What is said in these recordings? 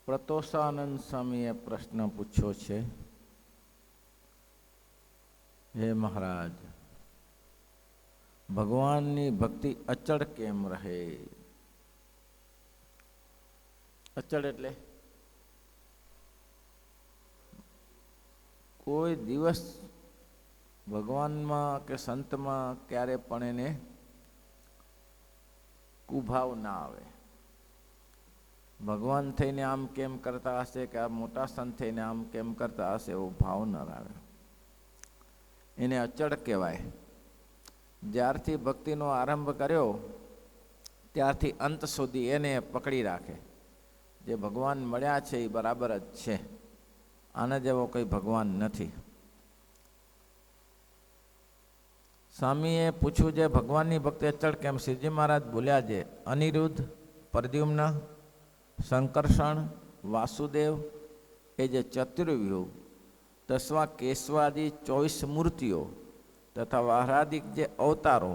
પ્રતોષાનંદ સ્વામીએ પ્રશ્ન પૂછ્યો છે, હે મહારાજ, ભગવાનની ભક્તિ અચળ કેમ રહે? અચળ એટલે કોઈ દિવસ ભગવાનમાં કે સંતમાં ક્યારે પણ એને કુભાવ ના આવે. ભગવાન થઈને આમ કેમ કરતા હશે કે આ મોટા સંત થઈને આમ કેમ કરતા હશે એવો ભાવ ન આવે. એને અચળ કહેવાય. જ્યારથી ભક્તિનો આરંભ કર્યો ત્યારથી અંત સુધી એને પકડી રાખે. જે ભગવાન મળ્યા છે એ બરાબર જ છે, આના જેવો કોઈ ભગવાન નથી. સ્વામીએ પૂછ્યું, જે ભગવાનની ભક્તિ અચળ કેમ? શ્રીજી મહારાજ બોલ્યા છે, અનિરુદ્ધ, પ્રદ્યુમ્ન, સંકર્ષણ, વાસુદેવ એ જે ચતુર્વ્યુહ દસવા કેશવાદી 24 મૂર્તિઓ તથા વાહરાદિક જે અવતારો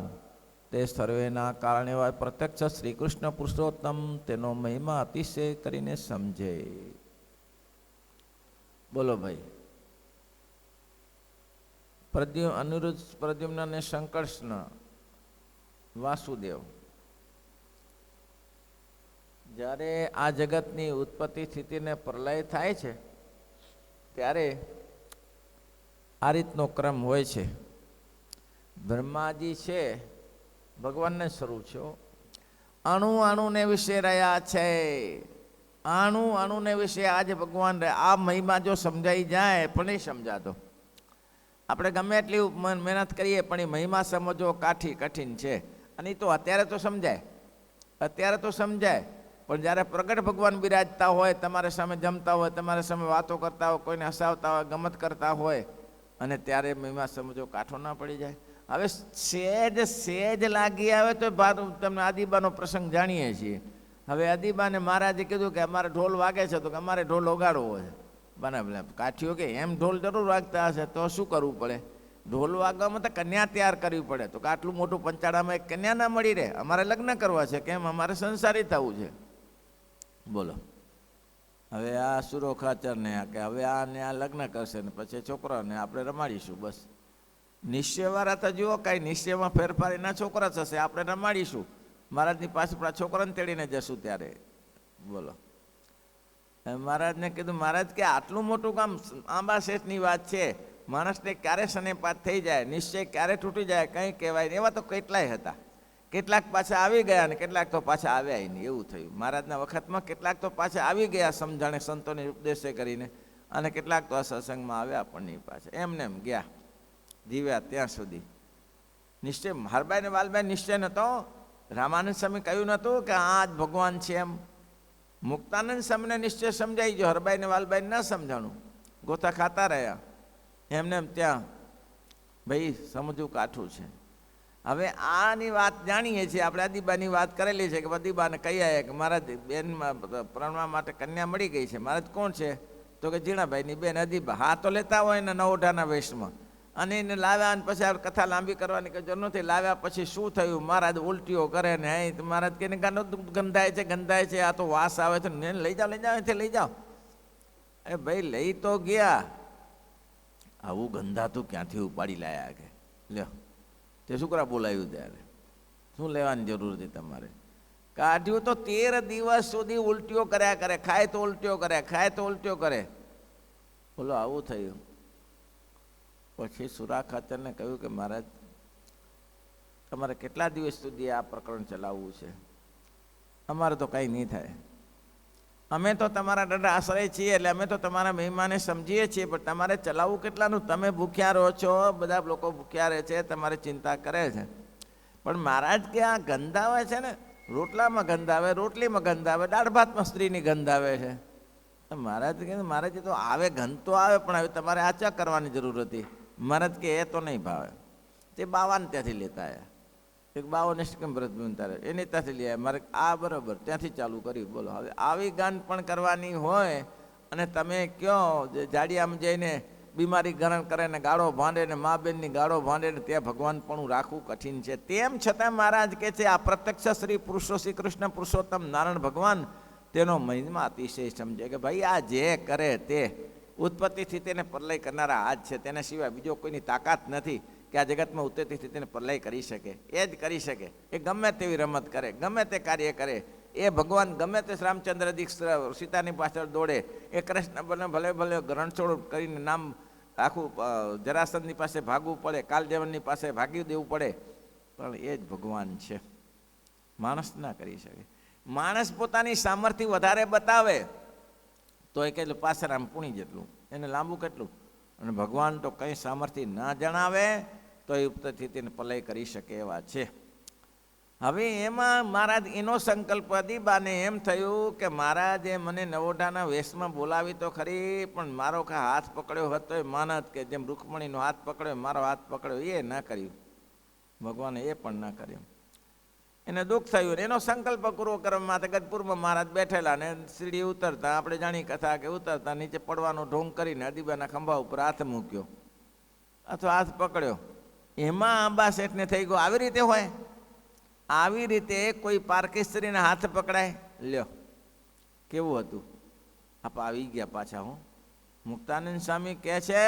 તે સર્વેના કારણે પ્રત્યક્ષ શ્રી કૃષ્ણ પુરુષોત્તમ તેનો મહિમા અતિશય કરીને સમજે. બોલો ભાઈ. અનિરુદ્ધ, પ્રદ્યુમ્ન અને સંકર્ષણ, વાસુદેવ જ્યારે આ જગતની ઉત્પત્તિ સ્થિતિને પ્રલય થાય છે ત્યારે આ રીતનો ક્રમ હોય છે. બ્રહ્માજી છે ભગવાનને સ્વરૂપ છે. અણુ અણુને વિશે રહ્યા છે. અણુ અણુને વિશે આજે ભગવાન રહે. આ મહિમા જો સમજાઈ જાય પણ નહીં સમજાતો. આપણે ગમે એટલી મહેનત કરીએ પણ એ મહિમા સમજવો કઠિન છે. અને એ તો અત્યારે તો સમજાય, અત્યારે તો સમજાય, પણ જ્યારે પ્રગટ ભગવાન બિરાજતા હોય, તમારે સામે જમતા હોય, તમારે સામે વાતો કરતા હોય, કોઈને હસાવતા હોય, ગમત કરતા હોય, અને ત્યારે મહિમા સમજો કાઠો ના પડી જાય. હવે સેજ લાગી આવે તો તમને આદિબાનો પ્રસંગ જાણીએ છીએ. હવે આદિબાને મહારાજે કીધું કે અમારે ઢોલ વાગે છે, તો કે અમારે ઢોલ વગાડવો છે. બરાબર. કાઠીઓ કે એમ ઢોલ જરૂર વાગતા હશે તો શું કરવું પડે? ઢોલ વાગવામાં તો કન્યા તૈયાર કરવી પડે. તો કે આટલું મોટું પંચાળામાં એક કન્યા ના મળી રહે, અમારે લગ્ન કરવા છે. કેમ? અમારે સંસારી થવું છે. બોલો. હવે આ સુરો ખાચરને કે હવે આને આ લગ્ન કરશે ને પછી છોકરાને આપણે રમાડીશું. બસ નિશ્ચયવાળા તો જુઓ, કાંઈ નિશ્ચયમાં ફેરફાર એના છોકરા થશે, આપણે રમાડીશું. મહારાજની પાસે આપણા છોકરાને તેડીને જશું ત્યારે. બોલો. મહારાજને કીધું, મહારાજ કે આટલું મોટું કામ આંબા શેઠની વાત છે, માણસને ક્યારે શનેપાત થઈ જાય, નિશ્ચય ક્યારે તૂટી જાય કંઈ કહેવાય. એવા તો કેટલાય હતા. કેટલાક પાછા આવી ગયા અને કેટલાક તો પાછા આવ્યા નહીં, એવું થયું. મહારાજના વખતમાં કેટલાક તો પાછા આવી ગયા સમજાણે સંતોને ઉપદેશે કરીને, અને કેટલાક તો સત્સંગમાં આવ્યા પણ નહીં પાછા, એમને એમ ગયા, જીવ્યા ત્યાં સુધી. નિશ્ચય હરબાઈ ને વાલબાઈ નિશ્ચય નહોતો. રામાનંદ સ્વામી કહ્યું નહોતું કે આ જ ભગવાન છે એમ. મુક્તાનંદ સ્વામીને નિશ્ચય સમજાઈ ગયો, હરબાઈ ને વાલબાઈ ન સમજાણું, ગોથા ખાતા રહ્યા એમને એમ. ત્યાં ભાઈ સમજવું કાઠું છે. હવે આની વાત જાણીએ છીએ આપણે. આદિબાની વાત કરેલી છે કે આદિબાને કહી આવ્યા કે મારા બેનમાં પરણવા માટે કન્યા મળી ગઈ છે. મહારાજ કોણ છે? તો કે જીણાભાઈની બેન અદિબા. હા તો લેતા હોય ને નવોઢાના વેશમાં, અને એને લાવ્યા. અને પછી આપણે કથા લાંબી કરવાની કે જરૂર નથી. લાવ્યા પછી શું થયું? મહારાજ ઉલટીઓ કરે ને મહારાજ કે ગંધાય છે, આ તો વાસ આવે છે, ને લઈ જાઓ અહીંથી લઈ જાઓ. એ ભાઈ લઈ તો ગયા, આવું ગંધાતું ક્યાંથી ઉપાડી લાયા કે લ્યો. તે શુક્રા બોલાવ્યું ત્યારે શું લેવાની જરૂર હતી તમારે? કાઢ્યું તો 13 દિવસ સુધી ઉલટીઓ કર્યા કરે, ખાય તો ઉલટીઓ કરે, ખાય તો ઉલટીઓ કરે. બોલો આવું થયું. પછી સુરા ખાચરને કહ્યું કે મહારાજ તમારે કેટલા દિવસ સુધી આ પ્રકરણ ચલાવવું છે? અમારે તો કંઈ નહીં થાય, અમે તો તમારા દંડ આશ્રય છીએ, એટલે અમે તો તમારા મહિમાને સમજીએ છીએ, પણ તમારે ચલાવવું કેટલાનું? તમે ભૂખ્યા રહો છો, બધા લોકો ભૂખ્યા રહે છે, તમારે ચિંતા કરે છે. પણ મહારાજ કે આ ગંધ આવે છે ને, રોટલામાં ગંધ આવે, રોટલીમાં ગંધ આવે, દાળ ભાતમાં સ્ત્રીની ગંધ આવે છે. મહારાજ કે મહારાજ તો આવે, ગંધ તો આવે, પણ હવે તમારે આચા કરવાની જરૂર હતી. મહારાજ કે એ તો નહીં ભાવે. તે બાવાને ત્યાંથી લેતા આવ્યા. એક બાવો નિષ્કમ વ્રત તારે એની ત્યાંથી લઈ આવ્યા. મારે આ બરાબર ત્યાંથી ચાલુ કર્યું. બોલો હવે આવી ગાંઠ પણ કરવાની હોય અને તમે કહો જાડિયામાં જઈને બીમારી ગરણ કરે ને ગાળો ભાંડે ને મા બેનની ગાળો ભાંડે ને ત્યાં ભગવાન પણ રાખવું કઠિન છે. તેમ છતાં મહારાજ કહે છે આ પ્રત્યક્ષ શ્રી પુરુષો શ્રી કૃષ્ણ પુરુષોત્તમ નારાયણ ભગવાન તેનો મહિમા અતિશય સમજે કે ભાઈ આ જે કરે તે ઉત્પત્તિથી તેને પ્રલય કરનારા આ જ છે, તેને સિવાય બીજો કોઈની તાકાત નથી કે આ જગતમાં ઉત્પત્તિથી તેને પ્રલય કરી શકે. એ જ કરી શકે. એ ગમે તેવી રમત કરે, ગમે તે કાર્ય કરે, એ ભગવાન ગમે તે રામચંદ્ર સીતાની પાછળ દોડે, એ કૃષ્ણ ભલે ભલે રણછોડ કરીને નામ આખું જરાસંધની પાસે ભાગવું પડે, કાલદેવનની પાસે ભાગી દેવું પડે, પણ એ જ ભગવાન છે. માણસ ના કરી શકે. માણસ પોતાની સામર્થ્ય વધારે બતાવે તો એ કેટલું પાસરામ પૂણી જેટલું, એને લાંબુ કેટલું. અને ભગવાન તો કંઈ સામર્થ્ય ના જણાવે તો એ ઉપરથી તેને પ્રલય કરી શકે એવા છે. હવે એમાં મહારાજ એનો સંકલ્પ અદીબાને એમ થયું કે મહારાજે મને નવોઢાના વેશમાં બોલાવી તો ખરી, પણ મારો હાથ પકડ્યો હતો એ માનત કે જેમ રૂકમણીનો હાથ પકડ્યો મારો હાથ પકડ્યો એ ના કર્યું. ભગવાને એ પણ ના કર્યું. એને દુઃખ થયું. એનો સંકલ્પ પૂરો કરવા માટે ગઢપુરમાં મહારાજ બેઠેલા ને સીડી ઉતરતા, આપણે જાણી કથા કે ઉતરતા નીચે પડવાનો ઢોંગ કરીને અદીબાના ખંભા ઉપર હાથ મૂક્યો અથવા હાથ પકડ્યો. એમાં આંબા શેઠને થઈ ગયો આવી રીતે હોય? આવી રીતે કોઈ પારકી સ્ત્રીના હાથ પકડાય? લ્યો કેવું હતું. આપ આવી ગયા પાછા. હું મુક્તાનંદ સ્વામી કહે છે,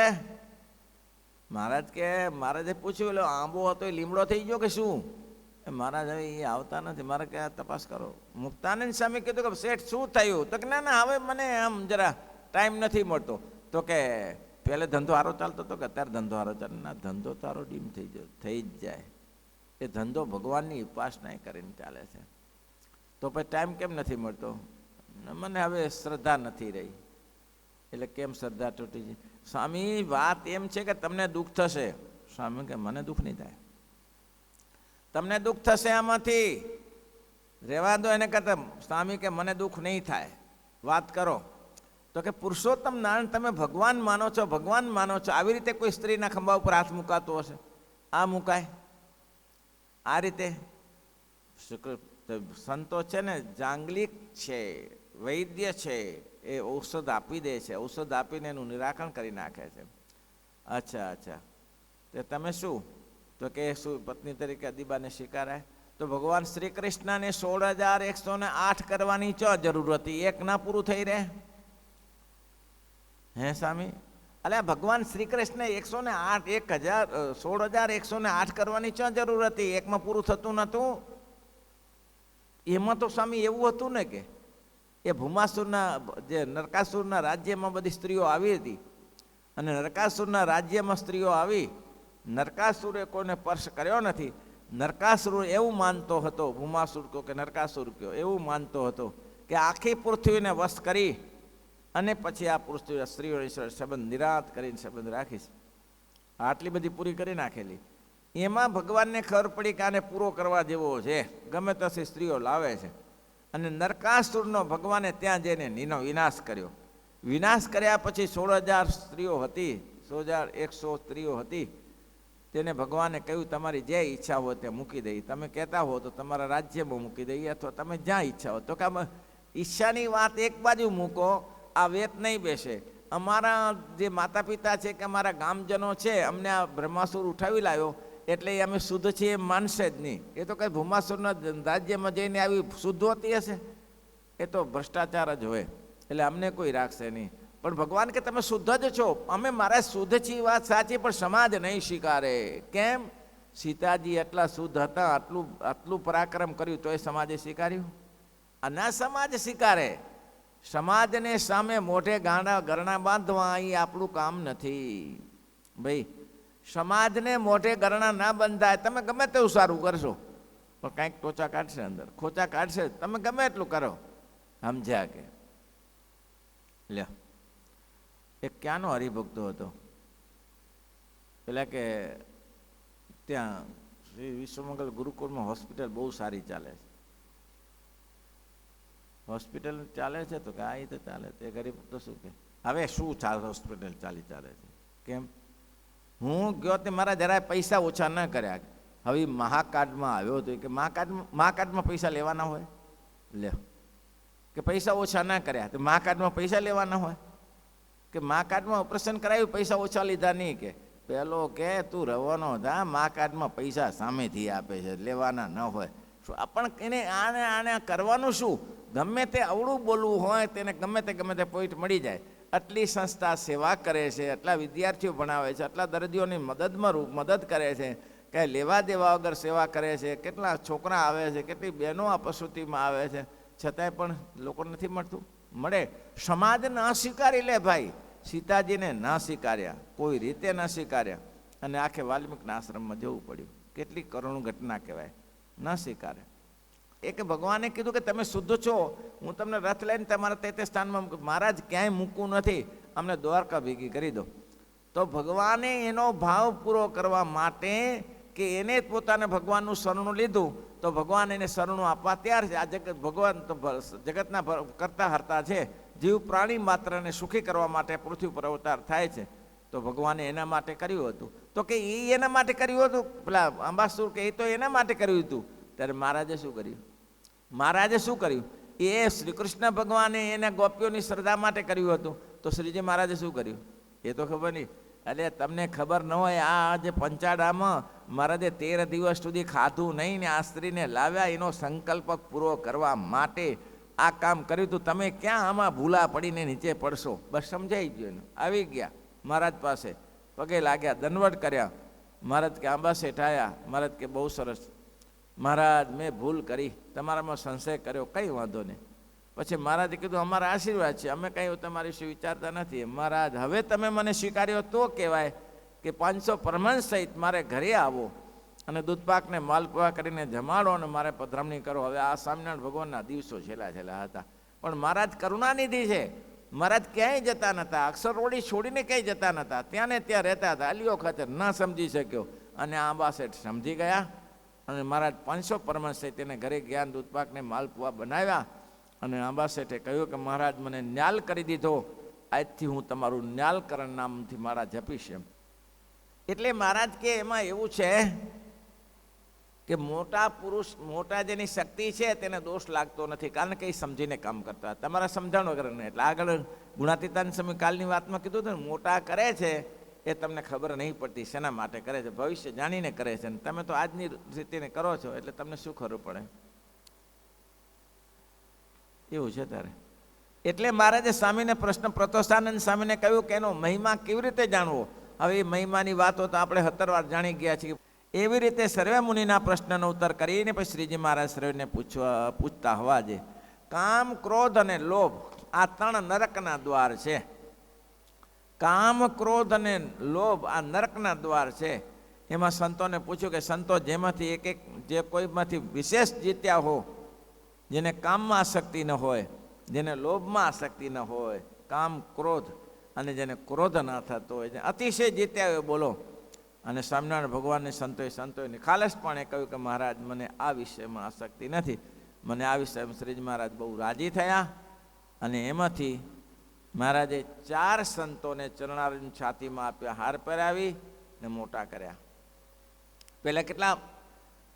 મહારાજ કે મહારાજે પૂછ્યું લો આંબો હતો એ લીમડો થઈ ગયો કે શું? મહારાજ હવે એ આવતા નથી, મારે કે તપાસ કરો. મુક્તાનંદ સ્વામી કીધું કે શેઠ શું થયું? તો કે ના ના હવે મને આમ જરા ટાઈમ નથી મળતો. તો કે પહેલે ધંધો સારો ચાલતો હતો કે અત્યારે ધંધો સારો ચાલે? ના, ધંધો તારો ડીમ થઈ જ જાય. એ ધંધો ભગવાનની ઉપાસના કરીને ચાલે છે. તો પછી ટાઈમ કેમ નથી મળતો? મને હવે શ્રદ્ધા નથી રહી. એટલે કેમ શ્રદ્ધા તૂટી છે? સ્વામી વાત એમ છે કે તમને દુઃખ થશે. સ્વામી કે મને દુઃખ નહીં થાય. તમને દુઃખ થશે આમાંથી, રહેવા દો એને કહેતા. સ્વામી કે મને દુઃખ નહીં થાય, વાત કરો. તો કે પુરુષોત્તમ નારાયણ તમે ભગવાન માનો છો, ભગવાન માનો છો, આવી રીતે કોઈ સ્ત્રીના ખંભા ઉપર હાથ મુકાતો હશે? આ મુકાય? આ રીતે સંતો છે ને જાંગલિક છે, વૈદ્ય છે, એ ઔષધ આપી દે છે, ઔષધ આપીને એનું નિરાકરણ કરી નાખે છે. અચ્છા અચ્છા, તે તમે શું? તો કે શું પત્ની તરીકે અદીબાને સ્વીકારાય? તો ભગવાન શ્રી કૃષ્ણને 16,108 કરવાની ચો જરૂર હતી? એક ના પૂરું થઈ રહે? હે સ્વામી? અલ્યા ભગવાન શ્રી કૃષ્ણ 16,108 કરવાની ચો જરૂર હતી? એકમાં પૂરું થતું નહોતું? એમાં તો સ્વામી એવું હતું ને કે એ ભૂમાસુરના જે નરકાસુરના રાજ્યમાં બધી સ્ત્રીઓ આવી હતી, અને નરકાસુરના રાજ્યમાં સ્ત્રીઓ આવી, નરકાસુરે કોઈને સ્પર્શ કર્યો નથી. નરકાસુર એવું માનતો હતો, ભૂમાસુર કહો કે નરકાસુર કહો, એવું માનતો હતો કે આખી પૃથ્વીને વશ કરી અને પછી આ પૃથ્વી સ્ત્રીઓની સંબંધ નિરાત કરીને સંબંધ રાખીશ. આટલી બધી પૂરી કરી નાખેલી. એમાં ભગવાનને ખબર પડી કે આને પૂરો કરવા જેવો છે, ગમે તસી સ્ત્રીઓ લાવે છે. અને નરકાસુરનો ભગવાને ત્યાં જઈને વિનાશ કર્યો. વિનાશ કર્યા પછી 16,000 સ્ત્રીઓ હતી, 16,100 સ્ત્રીઓ હતી. તેને ભગવાને કહ્યું તમારી જે ઈચ્છા હોય તે મૂકી દઈ. તમે કહેતા હો તો તમારા રાજ્યમાં મૂકી દઈએ, અથવા તમે જ્યાં ઈચ્છા હો. તો કે ઈચ્છાની વાત એક બાજુ મૂકો, આ વેત નહીં બેસે. અમારા જે માતા પિતા છે કે અમારા ગામજનો છે, અમને આ બ્રહ્માસુર ઉઠાવી લાવ્યો એટલે અમે શુદ્ધ છીએ એમ માનશે જ નહીં. એ તો કંઈ ભૂમાસુરના રાજ્યમાં જઈને આવી શુદ્ધ હોતી હશે? એ તો ભ્રષ્ટાચાર જ હોય. એટલે અમને કોઈ રાખશે નહીં. પણ ભગવાન કે તમે શુદ્ધ જ છો. અમે મારા શુદ્ધ છીએ વાત સાચી, પણ સમાજ નહીં સ્વીકારે. કેમ? સીતાજી એટલા શુદ્ધ હતા, આટલું પરાક્રમ કર્યું તો એ સમાજે સ્વીકાર્યું? આ ના સમાજ સ્વીકારે. સમાજને સામે મોઢે ગરણા બાંધવા એ આપણું કામ નથી ભાઈ. સમાજને મોઢે ગરણા ના બંધાય. તમે ગમે તેવું સારું કરશો પણ કાંઈક ટોચા કાઢશે, અંદર ખોચા કાઢશે. તમે ગમે એટલું કરો. સમજ્યા કે? લ્યો, એક ક્યાંનો હરિભક્તો હતો પેલા કે ત્યાં શ્રી વિશ્વમંગલ ગુરુકુળમાં હોસ્પિટલ બહુ સારી ચાલે છે. હોસ્પિટલ ચાલે છે તો કે આ તો ચાલે. તે ગરીબ તો શું કે હવે શું ચાલે? હોસ્પિટલ ચાલે છે કેમ? હું ગયો તે મારા જરાય પૈસા ઓછા ન કર્યા. હવે મહાકાર્ડમાં આવ્યો હતો કે મહાકાર્ડમાં પૈસા લેવાના હોય? લે કે પૈસા ઓછા ના કર્યા તો મહાકાર્ડમાં પૈસા લેવાના હોય? કે મહાકાર્ડમાં ઓપરેશન કરાવ્યું પૈસા ઓછા લીધા નહીં? કે પેલો કે તું રવાનો થા, મહાકાર્ડમાં પૈસા સામેથી આપે છે, લેવાના ન હોય. પણ એને આને કરવાનું શું? ગમે તે અવળું બોલવું હોય તેને ગમે તે પોઈન્ટ મળી જાય. આટલી સંસ્થા સેવા કરે છે, આટલા વિદ્યાર્થીઓ ભણાવે છે, આટલા દર્દીઓની મદદ કરે છે, કાંઈ લેવા દેવા વગર સેવા કરે છે, કેટલા છોકરા આવે છે, કેટલી બહેનો આ પ્રસૂતિમાં આવે છે, છતાંય પણ લોકો નથી મળતું. મળે. સમાજ ના સ્વીકારી લે ભાઈ. સીતાજીને ના સ્વીકાર્યા, કોઈ રીતે ના સ્વીકાર્યા, અને આખે વાલ્મીકના આશ્રમમાં જવું પડ્યું. કેટલી કરુણ ઘટના કહેવાય. ના સ્વીકારે. એ કે ભગવાને કીધું કે તમે શુદ્ધ છો, હું તમને રથ લઈને તમારા તે સ્થાનમાં મહારાજ ક્યાંય મૂકવું નથી, અમને દ્વારકા ભેગી કરી દો. તો ભગવાને એનો ભાવ પૂરો કરવા માટે કે એને પોતાને ભગવાનનું શરણું લીધું, તો ભગવાન એને શરણું આપવા તૈયાર છે. આ જગત ભગવાન તો જગતના કરતા હરતા છે. જીવ પ્રાણી માત્રને સુખી કરવા માટે પૃથ્વી પર અવતાર થાય છે. તો ભગવાને એના માટે કર્યું હતું. તો કે એ એના માટે કર્યું હતું, પેલા અંબાસુર કે એ તો એના માટે કર્યું હતું. ત્યારે મહારાજે શું કર્યું? મહારાજે શું કર્યું? એ શ્રી કૃષ્ણ ભગવાને એને ગોપીઓની શ્રદ્ધા માટે કર્યું હતું. તો શ્રીજી મહારાજે શું કર્યું એ તો ખબર નહીં. એટલે તમને ખબર ન હોય, આ જે પંચાડામાં મહારાજે 13 દિવસ સુધી ખાધું નહીં ને આ સ્ત્રીને લાવ્યા એનો સંકલ્પ પૂરો કરવા માટે આ કામ કર્યું હતું. તમે ક્યાં આમાં ભૂલા પડીને નીચે પડશો? બસ સમજાઈ ગયું. આવી ગયા મહારાજ પાસે, પગે લાગ્યા, દંડવટ કર્યા. મહારાજ કે આંબા શેઠ આવ્યા. મહારાજ કે બહુ સરસ મહારાજ, મેં ભૂલ કરી, તમારામાં સંશય કર્યો, કંઈ વાંધો નહીં. પછી મહારાજે કીધું અમારા આશીર્વાદ છે, અમે કંઈ તમારી શું વિચારતા નથી. મહારાજ હવે તમે મને સ્વીકાર્યો તો કહેવાય કે 500 પરમહંસ સહિત મારે ઘરે આવો અને દૂધપાકને માલપુઆ કરીને જમાડો અને મારે પધરામણી કરો. હવે આ સ્વામિનારાયણ ભગવાનના દિવસો છેલ્લા હતા. પણ મહારાજ કરુણાનિધિ છે. મહારાજ ક્યાંય જતા નહોતા, અક્ષરરોડી છોડીને ક્યાંય જતા નહોતા, ત્યાં ને ત્યાં રહેતા હતા. અલિયો ખાતર ના સમજી શક્યો અને આંબા શેઠ સમજી ગયા અને મહારાજ 500 પરમહંસ સહિત તેને ઘરે ગયા, દૂધપાકને માલપુઆ બનાવ્યા. અને આંબા શેઠે કહ્યું કે મહારાજ મને ન્યાલ કરી દીધો, આજથી હું તમારું ન્યાલકરણ નામથી મારા જપીશ એમ. એટલે મહારાજ કે એમાં એવું છે કે મોટા પુરુષ, મોટા જેની શક્તિ છે તેને દોષ લાગતો નથી, કારણ કે એ સમજીને કામ કરતા, તમારા સમજણ વગર નહીં. એટલે આગળ ગુણાતીતાન સમય કાલની વાતમાં કીધું હતું ને, મોટા કરે છે એ તમને ખબર નહીં પડતી શેના માટે કરે છે, ભવિષ્ય જાણીને કરે છે. તમે તો આજની રીતેને કરો છો એટલે તમને શું ખબર પડે? એવું છે તારે. એટલે મહારાજે સ્વામીને પ્રશ્ન, પ્રતોષાનંદ સ્વામીને કહ્યું કે એનો મહિમા કેવી રીતે જાણવો? હવે એ મહિમાની વાતો તો આપણે 17 વાર જાણી ગયા છીએ. એવી રીતે સર્વે મુનિના પ્રશ્નનો ઉત્તર કરીને પછી શ્રીજી મહારાજ સર્વેને પૂછતા હવા છે. કામ, ક્રોધ અને લોભ આ 3 નરકના દ્વાર છે. કામ, ક્રોધ અને લોભ આ નરકના દ્વાર છે. એમાં સંતોને પૂછ્યું કે સંતો જેમાંથી એક જે કોઈમાંથી વિશેષ જીત્યા હો, જેને કામમાં આસક્તિ ન હોય, જેને લોભમાં આસક્તિ ન હોય, કામ, ક્રોધ, અને જેને ક્રોધ ના થતો હોય, જેને અતિશય જીત્યા હોય બોલો. અને સ્વામિનારાયણ ભગવાનને સંતોએ ખાલસપણે કહ્યું કે મહારાજ મને આ વિષયમાં આસક્તિ નથી. મને આ વિષયમાં શ્રીજી મહારાજ બહુ રાજી થયા અને એમાંથી મહારાજે 4 સંતોને ચરણારવિંદ છાતીમાં આપ્યા, હાર પહેરાવી ને મોટા કર્યા. પહેલાં કેટલા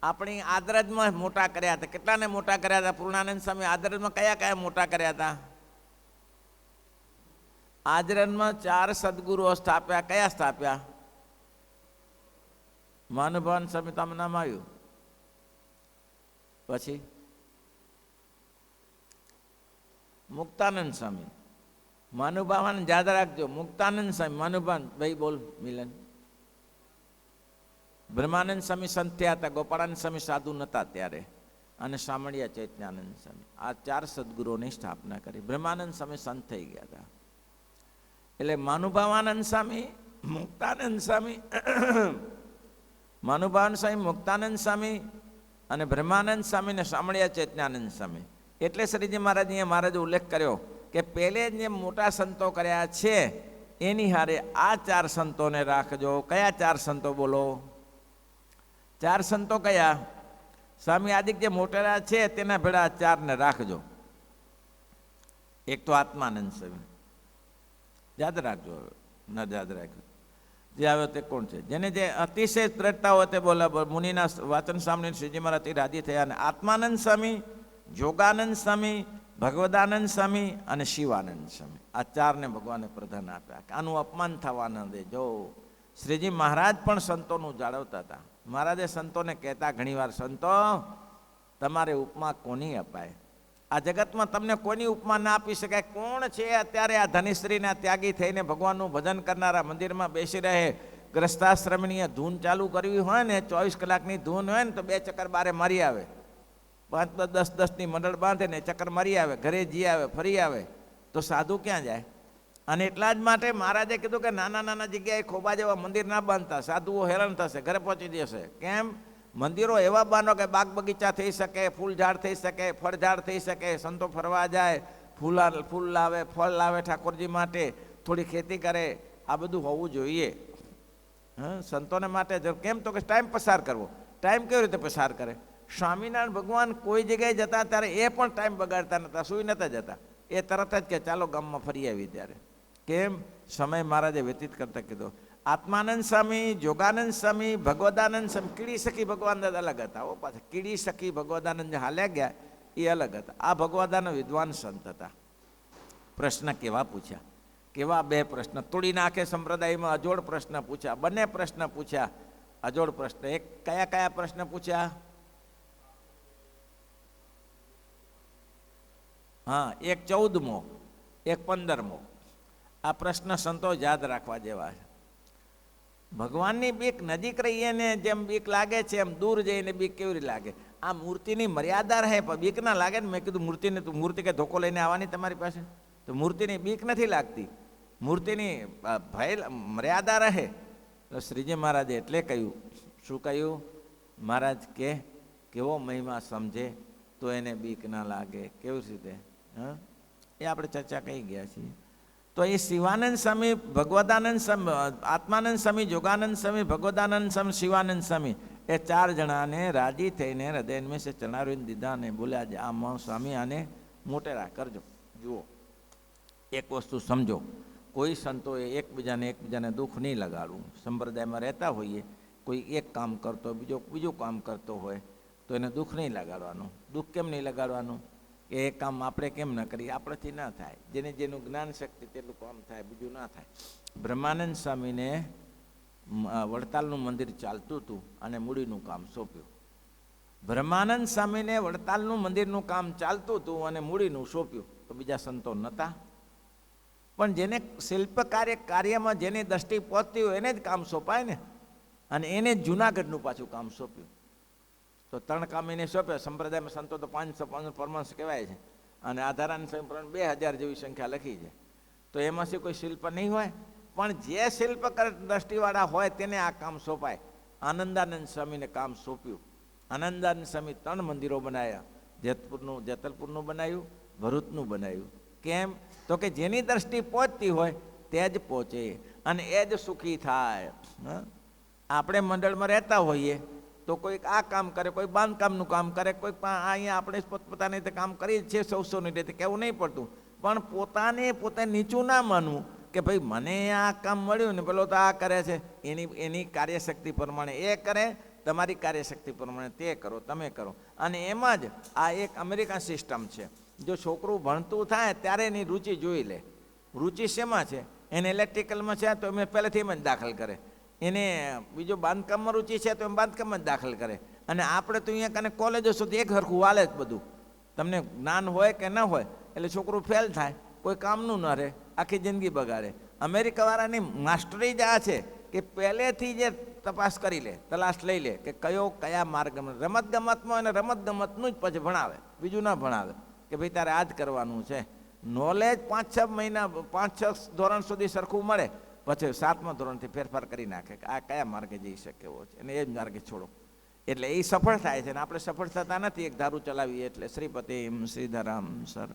આપણી આદરજમાં મોટા કર્યા હતા. કેટલાને મોટા કર્યા હતા? પૂર્ણાનંદ સ્વામી આદરજમાં કયા મોટા કર્યા હતા? આદરજમાં 4 સદગુરુઓ સ્થાપ્યા. કયા સ્થાપ્યા? મહાનુભાવન સ્વામી તમે નામ આવ્યું, પછી મુક્તાનંદ સ્વામી. મહાનુભાવન યાદ રાખજો, મુક્તાનંદ સ્વામી, મહાનુભાવન ભાઈ બોલ મિલન. બ્રહ્માનંદ સ્વામી સંત થયા હતા, ગોપાળાનંદ સ્વામી સાધુ નહોતા ત્યારે, અને શામળિયા ચૈતન્યાનંદ સ્વામી. આ 4 સદગુરુઓની સ્થાપના કરી. બ્રહ્માનંદ સ્વામી સંત થઈ ગયા હતા. એટલે મહાનુભાવાનંદ સ્વામી, મુક્તાનંદ સ્વામી, મહાનુભાવન સ્વામી, મુક્તાનંદ સ્વામી અને બ્રહ્માનંદ સ્વામી ને શામળિયા ચૈતન્યાનંદ સ્વામી. એટલે શ્રીજી મહારાજ અહીંયા મહારાજે ઉલ્લેખ કર્યો કે પહેલે જે મોટા સંતો કર્યા છે એની હારે આ 4 સંતોને રાખજો. કયા 4 સંતો બોલો? 4 સંતો કયા? સ્વામી આદિક જે મોટેરા છે તેના ભેળા 4 ને રાખજો. એક તો આત્માનંદ સ્વામી, યાદ રાખજો. ન યાદ રાખજો જે આવ્યો તે કોણ છે? જેને જે અતિશય દ્રઢતા હોય તે બોલા. મુનિના વાચન સાંભળીને શ્રીજી મહારાજ રાજી થયા. અને આત્માનંદ સ્વામી, જોગાનંદ સ્વામી, ભગવદાનંદ સ્વામી અને શિવાનંદ સ્વામી, આ 4ને ભગવાને પ્રધાન આપ્યા. આનું અપમાન થવા ન દેજો. શ્રીજી મહારાજ પણ સંતોનું જાળવતા હતા. મહારાજે સંતોને કહેતા ઘણીવાર, સંતો તમારે ઉપમા કોની અપાય? આ જગતમાં તમને કોઈની ઉપમા ના આપી શકાય. કોણ છે અત્યારે આ ધનિશ્રીના ત્યાગી થઈને ભગવાનનું ભજન કરનારા, મંદિરમાં બેસી રહે, ગ્રસ્તાશ્રમની ધૂન ચાલુ કરવી હોય ને, 24 કલાકની ધૂન હોય ને, તો 2 ચક્કર બારે મારી આવે, 5-10-10ની મંડળ બાંધે ને ચક્કર મારી આવે, ઘરે જી આવે, ફરી આવે. તો સાધુ ક્યાં જાય? અને એટલા જ માટે મહારાજે કીધું કે નાના નાના જગ્યાએ ખોબા જેવા મંદિર ના બાંધતા, સાધુઓ હેરાન થશે, ઘરે પહોંચી જશે. કેમ? મંદિરો એવા બાંધો કે બાગ બગીચા થઈ શકે, ફૂલ ઝાડ થઈ શકે, ફળ ઝાડ થઈ શકે, સંતો ફરવા જાય, ફૂલ લાવે, ફળ લાવે ઠાકોરજી માટે, થોડી ખેતી કરે, આ બધું હોવું જોઈએ. સંતોને માટે કેમ? તો કે ટાઈમ પસાર કરવો. ટાઈમ કેવી રીતે પસાર કરે? સ્વામિનારાયણ ભગવાન કોઈ જગ્યાએ જતા ત્યારે એ પણ ટાઈમ બગાડતા નહોતા, સુઈ નહોતા જતા. એ તરત જ કે ચાલો ગામમાં ફરી આવી. ત્યારે કેમ? સમય મહારાજે વ્યતીત કરતા કીધો. આત્માનંદ સ્વામી, જોગાનંદ સ્વામી, ભગવદાનંદ સ્વામી, કીડી સખી ભગવાન દાદા અલગ હતા. ઓ પાછા કીડી સખી ભગવદાનંદ જે હાલ્યા ગયા એ અલગ હતા. આ ભગવદાનંદ વિદ્વાન સંત હતા. પ્રશ્ન કેવા પૂછ્યા, કેવા 2 પ્રશ્ન તોડી નાખે સંપ્રદાયમાં. અજોડ પ્રશ્ન પૂછ્યા, બંને પ્રશ્ન પૂછ્યા, અજોડ પ્રશ્ન. એક કયા પ્રશ્ન પૂછ્યા? હા, એક 14મો, એક 15મો. આ પ્રશ્ન સંતો યાદ રાખવા જેવા છે. ભગવાનની બીક નજીક રહીએ ને જેમ બીક લાગે છે, એમ દૂર જઈને બીક કેવી રીતે લાગે? આ મૂર્તિની મર્યાદા રહે પણ બીક ના લાગે ને. મેં કીધું મૂર્તિને, તું મૂર્તિ કે ધોકો લઈને આવવાની તમારી પાસે, તો મૂર્તિની બીક નથી લાગતી. મૂર્તિની ભય મર્યાદા રહે. તો શ્રીજી મહારાજે એટલે કહ્યું. શું કહ્યું? મહારાજ કે કેવો મહિમા સમજે તો એને બીક ના લાગે. કેવી રીતે? એ આપણે ચર્ચા કહી ગયા છીએ. તો એ શિવાનંદ સ્વામી, ભગવદાનંદ સ્વામી, આત્માનંદ સ્વામી, જોગાનંદ સ્વામી, ભગવદાનંદ સ્વામી, શિવાનંદ સ્વામી, એ 4 જણાને રાજી થઈને હૃદયને ચણાવીને દીધા અને બોલ્યા છે આ સ્વામી આને મોટેરા કરજો. જુઓ, એક વસ્તુ સમજો, કોઈ સંતોએ એકબીજાને દુઃખ નહીં લગાડવું. સંપ્રદાયમાં રહેતા હોઈએ, કોઈ એક કામ કરતો હોય, બીજું કામ કરતો હોય તો એને દુઃખ નહીં લગાડવાનું. દુઃખ કેમ નહીં લગાડવાનું? કે એ કામ આપણે કેમ ન કરીએ? આપણેથી ના થાય. જેનું જ્ઞાન શક્તિ તેટલું કામ થાય, બીજું ના થાય. બ્રહ્માનંદ સ્વામીને વડતાલનું મંદિર ચાલતું હતું અને મૂડીનું કામ સોંપ્યું. બ્રહ્માનંદ સ્વામીને વડતાલનું મંદિરનું કામ ચાલતું હતું અને મૂડીનું સોંપ્યું. તો બીજા સંતો નહોતા. પણ જેને શિલ્પ કાર્યમાં જેની દ્રષ્ટિ પહોંચતી હોય એને જ કામ સોંપાય ને. અને એને જ જુનાગઢનું પાછું કામ સોંપ્યું. તો 3 કામ એને સોંપ્યા. સંપ્રદાયમાં સંતો તો 500 પરમાંશ કહેવાય છે, અને આધારાની સંખ્યા 2000 જેવી સંખ્યા લખી છે. તો એમાંથી કોઈ શિલ્પ નહીં હોય, પણ જે શિલ્પ દ્રષ્ટિવાળા હોય તેને આ કામ સોંપાય. આનંદાનંદ સ્વામીને કામ સોંપ્યું. આનંદાનંદ સ્વામી 3 મંદિરો બનાવ્યા. જેતલપુરનું બનાવ્યું, ભરૂચનું બનાવ્યું. કેમ? તો કે જેની દ્રષ્ટિ પહોંચતી હોય તે જ પહોંચે અને એ જ સુખી થાય. આપણે મંડળમાં રહેતા હોઈએ તો કોઈક આ કામ કરે, કોઈ બાંધકામનું કામ કરે, કોઈ અહીંયા આપણે પોતપોતાની રીતે કામ કરીએ છીએ, સૌની રીતે કહેવું નહીં પડતું. પણ પોતે નીચું ના માનવું કે ભાઈ મને આ કામ મળ્યું ને પેલો તો આ કરે છે. એની કાર્યશક્તિ પ્રમાણે એ કરે, તમારી કાર્યશક્તિ પ્રમાણે તે કરો, તમે કરો. અને એમાં જ આ એક અમેરિકન સિસ્ટમ છે. જો છોકરું ભણતું થાય ત્યારે એની રુચિ જોઈ લે. રુચિ શેમાં છે? એને ઇલેક્ટ્રિકલમાં છે તો એમ પહેલેથી એમ જ દાખલ કરે. એને બીજો બાંધકામમાં રુચિ છે તો એમ બાંધકામમાં જ દાખલ કરે. અને આપણે તો અહીંયા કને કોલેજો સુધી એક સરખું વાલે જ બધું. તમને જ્ઞાન હોય કે ન હોય એટલે છોકરું ફેલ થાય, કોઈ કામનું ન રહે, આખી જિંદગી બગાડે. અમેરિકાવાળાની માસ્ટરી જ આ છે કે પહેલેથી જે તપાસ કરી લે, તલાશ લઈ લે કે કયા માર્ગમાં. રમતગમતમાં અને રમતગમતનું જ પછી ભણાવે, બીજું ના ભણાવે કે ભાઈ તારે આ જ કરવાનું છે. નોલેજ 5-6 મહિના 5-6 ધોરણ સુધી સરખું મળે, પછી 7મા ધોરણથી ફેરફાર કરી નાખે કે આ કયા માર્ગે જઈ શકે એવો છે, અને એ જ માર્ગે છોડો. એટલે એ સફળ થાય છે ને આપણે સફળ થતા નથી. એક ધારું ચલાવીએ એટલે શ્રીપતિ શ્રીધરામ સર